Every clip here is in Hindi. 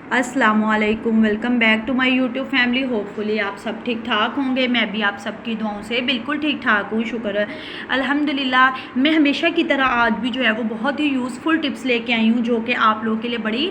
अस्सलामुअलैकुम, welcome back to my YouTube family. Hopefully आप सब ठीक ठाक होंगे। मैं भी आप सबकी दुआओं से बिल्कुल ठीक ठाक हूँ, शुक्र है अल्हम्दुलिल्लाह। मैं हमेशा की तरह आज भी जो है वो बहुत ही यूज़फुल टिप्स लेके आई हूँ जो कि आप लोगों के लिए बड़ी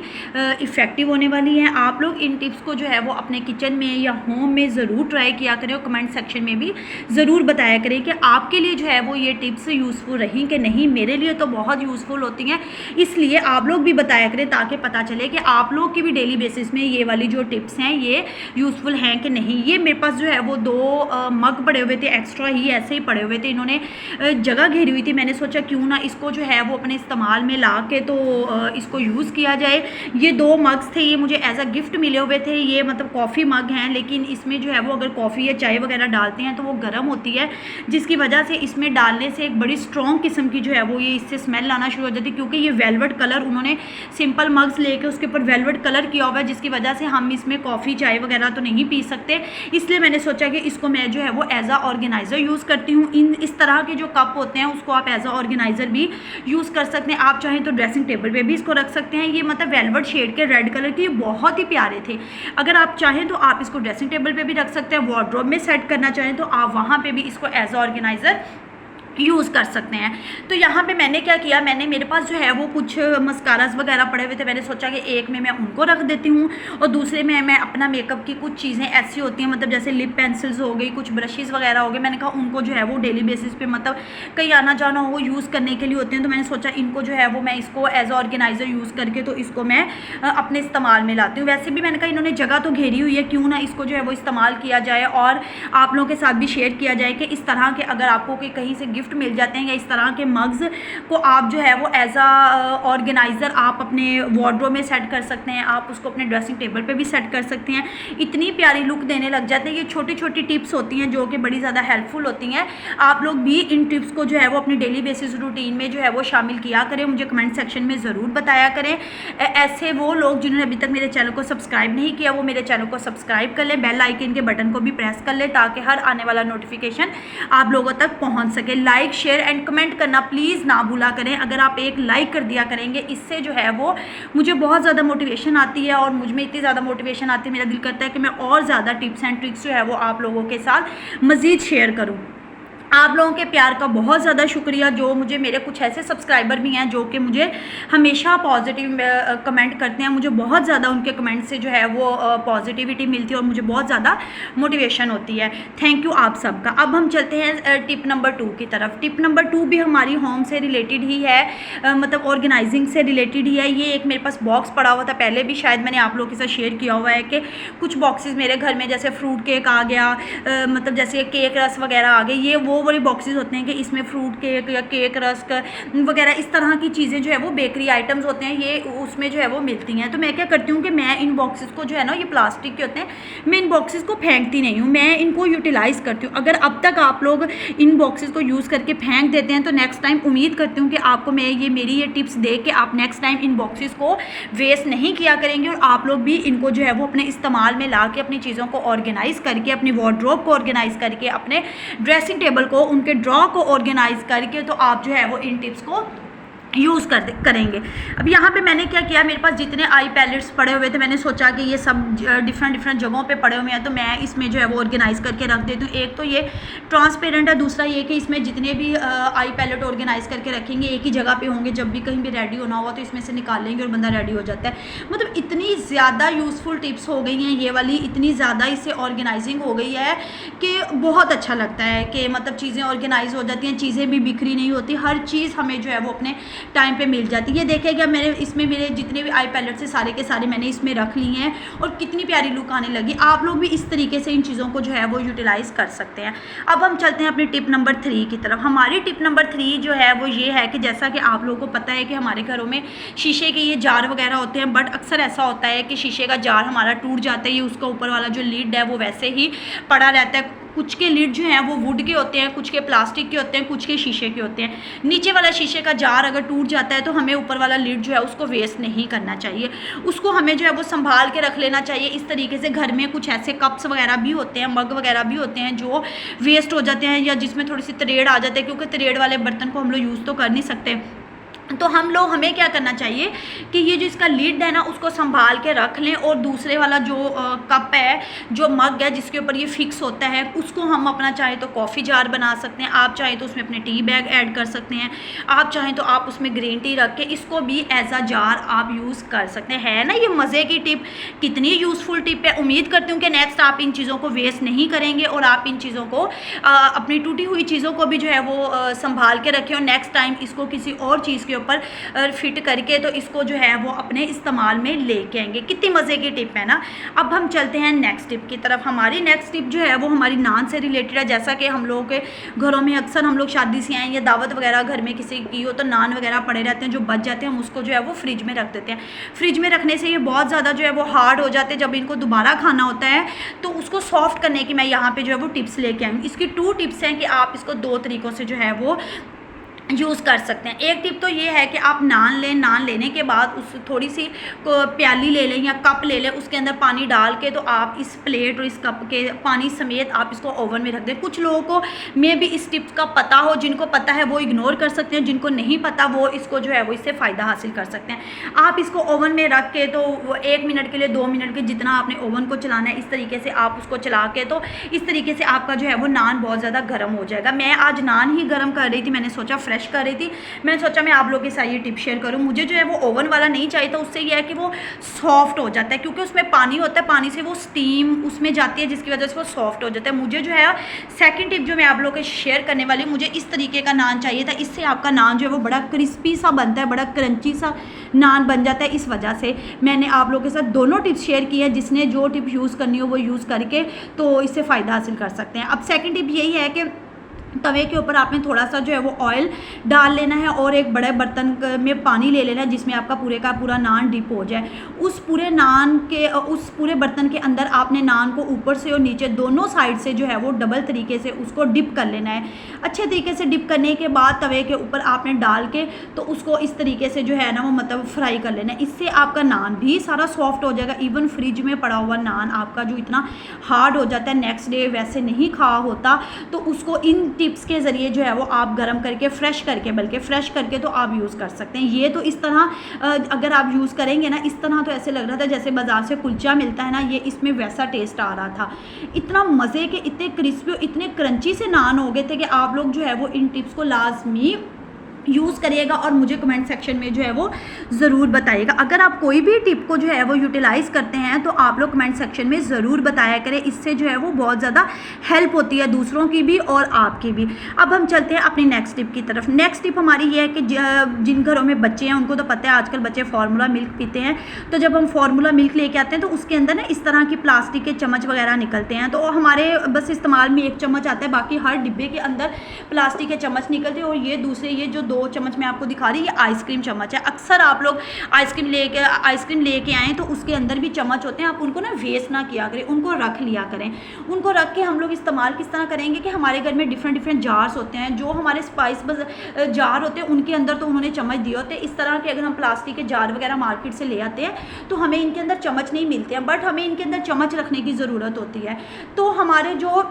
इफ़ेक्टिव होने वाली हैं। आप लोग इन टिप्स को जो है वो अपने किचन में या होम में ज़रूर ट्राई किया करें और कमेंट सेक्शन में भी ज़रूर बताया करें कि आपके लिए जो है वो ये टिप्स यूज़फुल रही कि नहीं। मेरे लिए तो बहुत यूज़फुल होती हैं, इसलिए आप लोग भी बताया करें ताकि पता चले कि आप लोग की भी डेली बेसिस में ये वाली जो टिप्स हैं ये यूज़फुल हैं कि नहीं। ये मेरे पास जो है वो दो मग पड़े हुए थे, एक्स्ट्रा ही ऐसे ही पड़े हुए थे। इन्होंने जगह घेरी हुई थी। मैंने सोचा क्यों ना इसको जो है वो अपने इस्तेमाल में ला के तो इसको यूज़ किया जाए। ये दो मग्स थे, ये मुझे एज अ गिफ्ट मिले हुए थे। ये मतलब कॉफ़ी मग हैं, लेकिन इसमें जो है वो अगर कॉफ़ी या चाय वगैरह डालते हैं तो वो गर्म होती है, जिसकी वजह से इसमें डालने से एक बड़ी स्ट्रॉन्ग किस्म की जो है वो ये इससे स्मेल आना शुरू हो जाती है। क्योंकि ये वेलवेट कलर उन्होंने सिंपल मग्स लेके उसके ऊपर वेलवेट कलर किया हुआ है, जिसकी वजह से हम इसमें कॉफ़ी चाय वगैरह तो नहीं पी सकते। इसलिए मैंने सोचा कि इसको मैं जो है वो एज अ ऑर्गेनाइज़र यूज़ करती हूँ। इस तरह के जो कप होते हैं उसको आप एज अ ऑर्गेनाइज़र भी यूज़ कर सकते हैं। आप चाहें तो ड्रेसिंग टेबल पे भी इसको रख सकते हैं। ये मतलब वेलवेट शेड के रेड कलर के बहुत ही प्यारे थे। अगर आप चाहें तो आप इसको ड्रेसिंग टेबल पे भी रख सकते हैं। वार्डरोब में सेट करना चाहें तो आप वहाँ पे भी इसको एज अ ऑर्गेनाइज़र यूज़ कर सकते हैं। तो यहाँ पे मैंने क्या किया, मेरे पास जो है वो कुछ मस्कारास वगैरह पड़े हुए थे। मैंने सोचा कि एक में मैं उनको रख देती हूँ और दूसरे में मैं अपना मेकअप की कुछ चीज़ें ऐसी होती हैं, मतलब जैसे लिप पेंसिल्स हो गई, कुछ ब्रशेज़ वगैरह हो गए। मैंने कहा उनको जो है वो डेली बेसिस पे मतलब कहीं आना जाना हो यूज़ करने के लिए होते हैं। तो मैंने सोचा इनको जो है वो मैं इसको एज ऑर्गेनाइज़र यूज़ करके तो इसको मैं अपने इस्तेमाल में लाती हूँ। वैसे भी मैंने कहा इन्होंने जगह तो घेरी हुई है, क्यों ना इसको जो है वो इस्तेमाल किया जाए और आप लोगों के साथ भी शेयर किया जाए कि इस तरह के अगर आपको कोई कहीं से गिफ्ट मिल जाते हैं या इस तरह के मग्स को आप जो है वो एज अ ऑर्गेनाइज़र आप अपने वार्डरोब में सेट कर सकते हैं। आप उसको अपने ड्रेसिंग टेबल पे भी सेट कर सकते हैं। इतनी प्यारी लुक देने लग जाते हैं। ये छोटी छोटी टिप्स होती हैं जो कि बड़ी ज़्यादा हेल्पफुल होती हैं। आप लोग भी इन टिप्स को जो है वो अपनी डेली बेसिस रूटीन में जो है वो शामिल किया करें। मुझे कमेंट सेक्शन में ज़रूर बताया करें। ऐसे वो लोग जिन्होंने अभी तक मेरे चैनल को सब्सक्राइब नहीं किया वो मेरे चैनल को सब्सक्राइब कर लें, बेल आइकन के बटन को भी प्रेस कर लें ताकि हर आने वाला नोटिफिकेशन आप लोगों तक पहुँच सके। लाइक शेयर एंड कमेंट करना प्लीज़ ना भूला करें। अगर आप एक लाइक कर दिया करेंगे इससे जो है वो मुझे बहुत ज़्यादा मोटिवेशन आती है और मुझ में इतनी ज़्यादा मोटिवेशन आती है, मेरा दिल करता है कि मैं और ज़्यादा टिप्स एंड ट्रिक्स जो है वो आप लोगों के साथ मज़ीद शेयर करूँ। आप लोगों के प्यार का बहुत ज़्यादा शुक्रिया। जो मुझे मेरे कुछ ऐसे सब्सक्राइबर भी हैं जो कि मुझे हमेशा पॉजिटिव कमेंट करते हैं। मुझे बहुत ज़्यादा उनके कमेंट से जो है वो पॉजिटिविटी मिलती है और मुझे बहुत ज़्यादा मोटिवेशन होती है। थैंक यू आप सबका। अब हम चलते हैं टिप नंबर 2 की तरफ। टिप नंबर 2 भी हमारी होम से रिलेटेड ही है, मतलब ऑर्गेनाइजिंग से रिलेटेड ही है। ये एक मेरे पास बॉक्स पड़ा हुआ था, पहले भी शायद मैंने आप लोगों के साथ शेयर किया हुआ है कि कुछ बॉक्सेस मेरे घर में जैसे फ्रूट केक आ गया, मतलब जैसे केक रस वगैरह आ गए। ये वो वाली बॉक्सेस होते हैं कि इसमें फ्रूट केक या केक रस्क वगैरह इस तरह की चीज़ें जो है वो बेकरी आइटम्स होते हैं, ये उसमें जो है वो मिलती हैं। तो मैं क्या करती हूँ कि मैं इन बॉक्सेस को जो है ना, ये प्लास्टिक के होते हैं, मैं इन बॉक्सेस को फेंकती नहीं हूँ, मैं इनको यूटिलाइज़ करती हूँ। अगर अब तक आप लोग इन बॉक्सेस को यूज़ करके फेंक देते हैं तो नेक्स्ट टाइम उम्मीद करती हूँ कि आपको मैं मेरी ये टिप्स दे के आप नेक्स्ट टाइम इन बॉक्सेस को वेस्ट नहीं किया करेंगे और आप लोग भी इनको जो है वो अपने इस्तेमाल में ला के अपनी चीज़ों को ऑर्गेनाइज़ करके, अपनी वार्डरोब को ऑर्गेनाइज़ करके, अपने ड्रेसिंग टेबल को, उनके ड्रॉ को ऑर्गेनाइज करके तो आप जो है वो इन टिप्स को यूज़ करेंगे। अब यहाँ पे मैंने क्या किया, मेरे पास जितने आई पैलेट्स पड़े हुए थे मैंने सोचा कि ये सब डिफरेंट जगहों पे पड़े हुए हैं तो मैं इसमें जो है वो ऑर्गेनाइज़ करके रख देती हूँ। एक तो ये ट्रांसपेरेंट है, दूसरा ये कि इसमें जितने भी आई पैलेट ऑर्गेनाइज़ करके रखेंगे एक ही जगह पे होंगे। जब भी कहीं भी रेडी होना होगा तो इसमें से निकाल लेंगे और बंदा रेडी हो जाता है। मतलब इतनी ज़्यादा यूज़फुल टिप्स हो गई हैं ये वाली, इतनी ज़्यादा इससे ऑर्गेनाइजिंग हो गई है कि बहुत अच्छा लगता है कि मतलब चीज़ें ऑर्गेनाइज हो जाती हैं, चीज़ें भी बिखरी नहीं होती, हर चीज़ हमें जो है वो अपने टाइम पे मिल जाती है। ये देखिएगा मेरे जितने भी आई पैलेट से सारे के सारे मैंने इसमें रख लिए हैं और कितनी प्यारी लुक आने लगी। आप लोग भी इस तरीके से इन चीज़ों को जो है वो यूटिलाइज़ कर सकते हैं। अब हम चलते हैं अपनी टिप नंबर 3 की तरफ। हमारी टिप नंबर 3 जो है वो ये है कि जैसा कि आप लोगों को पता है कि हमारे घरों में शीशे के ये जार वगैरह होते हैं, बट अक्सर ऐसा होता है कि शीशे का जार हमारा टूट जाता है, ये उसका ऊपर वाला जो लिड है वो वैसे ही पड़ा रहता है। कुछ के लिड जो हैं वो वुड के होते हैं, कुछ के प्लास्टिक के होते हैं, कुछ के शीशे के होते हैं। नीचे वाला शीशे का जार अगर टूट जाता है तो हमें ऊपर वाला लिड जो है उसको वेस्ट नहीं करना चाहिए, उसको हमें जो है वो संभाल के रख लेना चाहिए। इस तरीके से घर में कुछ ऐसे कप्स वगैरह भी होते हैं, मग वगैरह भी होते हैं जो वेस्ट हो जाते हैं या जिसमें थोड़ी सी तरेड़ आ जाती है, क्योंकि तरेड़ वाले बर्तन को हम लोग यूज़ तो कर नहीं सकते। तो हमें क्या करना चाहिए कि ये जो इसका लीड है ना उसको संभाल के रख लें, और दूसरे वाला जो कप है, जो मग है जिसके ऊपर ये फिक्स होता है, उसको हम अपना चाहे तो कॉफ़ी जार बना सकते हैं, आप चाहें तो उसमें अपने टी बैग ऐड कर सकते हैं, आप चाहें तो आप उसमें ग्रीन टी रख के इसको भी एज अ जार आप यूज़ कर सकते हैं। है ना ये मज़े की टिप, कितनी यूज़फुल टिप है। उम्मीद करती हूँ कि नेक्स्ट आप इन चीज़ों को वेस्ट नहीं करेंगे और आप इन चीज़ों को अपनी टूटी हुई चीज़ों को भी जो है वो संभाल के रखें, और नेक्स्ट टाइम इसको किसी और चीज़ के ऊपर फिट करके तो इसको जो है वो अपने इस्तेमाल में लेके आएंगे। कितनी मज़े की टिप है ना। अब हम चलते हैं नेक्स्ट टिप की तरफ। हमारी नेक्स्ट टिप जो है वो हमारी नान से रिलेटेड है। जैसा कि हम लोगों के घरों में अक्सर हम लोग शादी से आए या दावत वगैरह घर में किसी की हो तो नान वगैरह पड़े रहते हैं, जो बच जाते हैं हम उसको जो है वो फ्रिज में रख देते हैं। फ्रिज में रखने से ये बहुत ज़्यादा जो है वो हार्ड हो जाते हैं, जब इनको दोबारा खाना होता है तो उसको सॉफ्ट करने की मैं यहाँ पे जो है वो टिप्स लेके आई हूँ। इसकी 2 टिप्स हैं कि आप इसको 2 तरीक़ों से जो है वो यूज़ कर सकते हैं। एक टिप तो ये है कि आप नान लें, नान लेने के बाद उस थोड़ी सी प्याली ले लें या कप ले लें, उसके अंदर पानी डाल के तो आप इस प्लेट और इस कप के पानी समेत आप इसको ओवन में रख दें। कुछ लोगों को मे भी इस टिप का पता हो, जिनको पता है वो इग्नोर कर सकते हैं, जिनको नहीं पता वो इसको जो है वो इससे फ़ायदा हासिल कर सकते हैं। आप इसको ओवन में रख के तो 1 मिनट के लिए 2 मिनट के जितना आपने ओवन को चलाना है इस तरीके से आप उसको चला के तो इस तरीके से आपका जो है वो नान बहुत ज़्यादा गर्म हो जाएगा। मैं आज नान ही गर्म कर रही थी, मैंने सोचा फ्रेश कर रही थी, मैंने सोचा मैं आप लोगों के साथ ये टिप शेयर करूं। मुझे जो है वो ओवन वाला नहीं चाहिए था, उससे ये है कि वो सॉफ्ट हो जाता है, क्योंकि उसमें पानी होता है, पानी से वो स्टीम उसमें जाती है जिसकी वजह से वो सॉफ्ट हो जाता है। मुझे जो है सेकंड टिप जो मैं आप लोगों के शेयर करने वाली हूँ, मुझे इस तरीके का नान चाहिए था। इससे आपका नान जो है वो बड़ा क्रिस्पी सा बनता है, बड़ा क्रंची सा नान बन जाता है। इस वजह से मैंने आप लोगों के साथ दोनों टिप्स शेयर की है, जिसने जो टिप यूज़ करनी हो वो यूज़ करके तो इससे फ़ायदा हासिल कर सकते हैं। अब सेकंड टिप यही है कि तवे के ऊपर आपने थोड़ा सा जो है वो ऑयल डाल लेना है और एक बड़े बर्तन में पानी ले लेना है जिसमें आपका पूरे का पूरा नान डिप हो जाए। उस पूरे बर्तन के अंदर आपने नान को ऊपर से और नीचे दोनों साइड से जो है वो डबल तरीके से उसको डिप कर लेना है। अच्छे तरीके से डिप करने के बाद तवे के ऊपर आपने डाल के तो उसको इस तरीके से जो है ना वो मतलब फ्राई कर लेना है। इससे आपका नान भी सारा सॉफ्ट हो जाएगा। इवन फ्रिज में पड़ा हुआ नान आपका जो इतना हार्ड हो जाता है नेक्स्ट डे वैसे नहीं खा होता, तो उसको इन टिप्स के ज़रिए जो है वो आप गर्म करके फ्रेश करके तो आप यूज़ कर सकते हैं। ये तो इस तरह अगर आप यूज़ करेंगे ना, इस तरह तो ऐसे लग रहा था जैसे बाज़ार से कुलचा मिलता है ना, ये इसमें वैसा टेस्ट आ रहा था। इतना मज़े के, इतने क्रिस्पी और इतने क्रंची से नान हो गए थे कि आप लोग जो है वो इन टिप्स को लाजमी यूज़ करिएगा और मुझे कमेंट सेक्शन में जो है वो ज़रूर बताइएगा। अगर आप कोई भी टिप को जो है वो यूटिलाइज़ करते हैं तो आप लोग कमेंट सेक्शन में ज़रूर बताया करें। इससे जो है वो बहुत ज़्यादा हेल्प होती है दूसरों की भी और आपकी भी। अब हम चलते हैं अपनी नेक्स्ट टिप की तरफ। नेक्स्ट टिप हमारी ये है कि जिन घरों में बच्चे हैं उनको तो पता है आजकल बच्चे फार्मूला मिल्क पीते हैं, तो जब हम फार्मूला मिल्क लेके आते हैं तो उसके अंदर ना इस तरह की प्लास्टिक के चम्मच वगैरह निकलते हैं। तो हमारे बस इस्तेमाल में 1 चम्मच आता है, बाकी हर डिब्बे के अंदर प्लास्टिक के चम्मच निकलते हैं। और ये दूसरे ये जो 2 चम्मच मैं आपको दिखा रही, ये आइसक्रीम चम्मच है। अक्सर आप लोग आइसक्रीम लेके आएँ तो उसके अंदर भी चम्मच होते हैं, आप उनको ना वेस्ट ना किया करें, उनको रख लिया करें। उनको रख के हम लोग इस्तेमाल किस तरह करेंगे कि हमारे घर में डिफरेंट जार्स होते हैं, जो हमारे स्पाइस जार होते हैं उनके अंदर तो उन्होंने चम्मच दिए होते हैं। इस तरह के अगर हम प्लास्टिक के जार वगैरह मार्केट से ले आते हैं तो हमें इनके अंदर चम्मच नहीं मिलते हैं, बट हमें इनके अंदर चम्मच रखने की ज़रूरत होती है। तो हमारे जो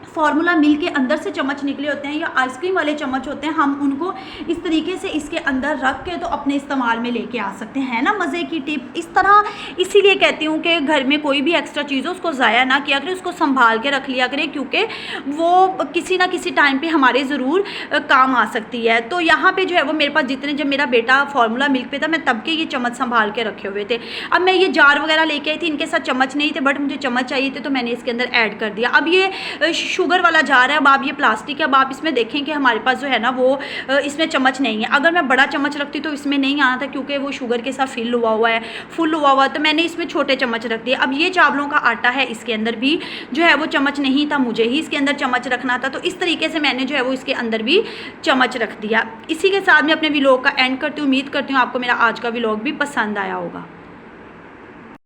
फार्मूला मिल्क के अंदर से चम्मच निकले होते हैं या आइसक्रीम वाले चम्मच होते हैं, हम उनको इस तरीके से इसके अंदर रख के तो अपने इस्तेमाल में लेके आ सकते हैं। ना मज़े की टिप। इस तरह इसीलिए कहती हूँ कि घर में कोई भी एक्स्ट्रा चीज़ हो उसको ज़ाया ना किया करें, उसको संभाल के रख लिया करें, क्योंकि वो किसी ना किसी टाइम पे हमारे ज़रूर काम आ सकती है। तो यहाँ पे जो है वो मेरे पास जब मेरा बेटा फार्मूला मिल्क पे था, मैं तब के ये चम्मच संभाल के रखे हुए थे। अब मैं ये जार वगैरह लेके आई थी, इनके साथ चम्मच नहीं थे, बट मुझे चम्मच चाहिए थे तो मैंने इसके अंदर ऐड कर दिया। अब ये शुगर वाला जार है, अब आप ये प्लास्टिक है, अब आप इसमें देखें कि हमारे पास जो है ना वो इसमें चम्मच नहीं है। अगर मैं बड़ा चम्मच रखती तो इसमें नहीं आना था, क्योंकि वो शुगर के साथ फुल हुआ हुआ है, तो मैंने इसमें छोटे चम्मच रख दिए। अब ये चावलों का आटा है, इसके अंदर भी जो है वो चम्मच नहीं था, मुझे ही इसके अंदर चम्मच रखना था, तो इस तरीके से मैंने जो है वो इसके अंदर भी चम्मच रख दिया। इसी के साथ मैं अपने व्लॉग का एंड करती हूँ। उम्मीद करती हूँ आपको मेरा आज का व्लॉग भी पसंद आया होगा।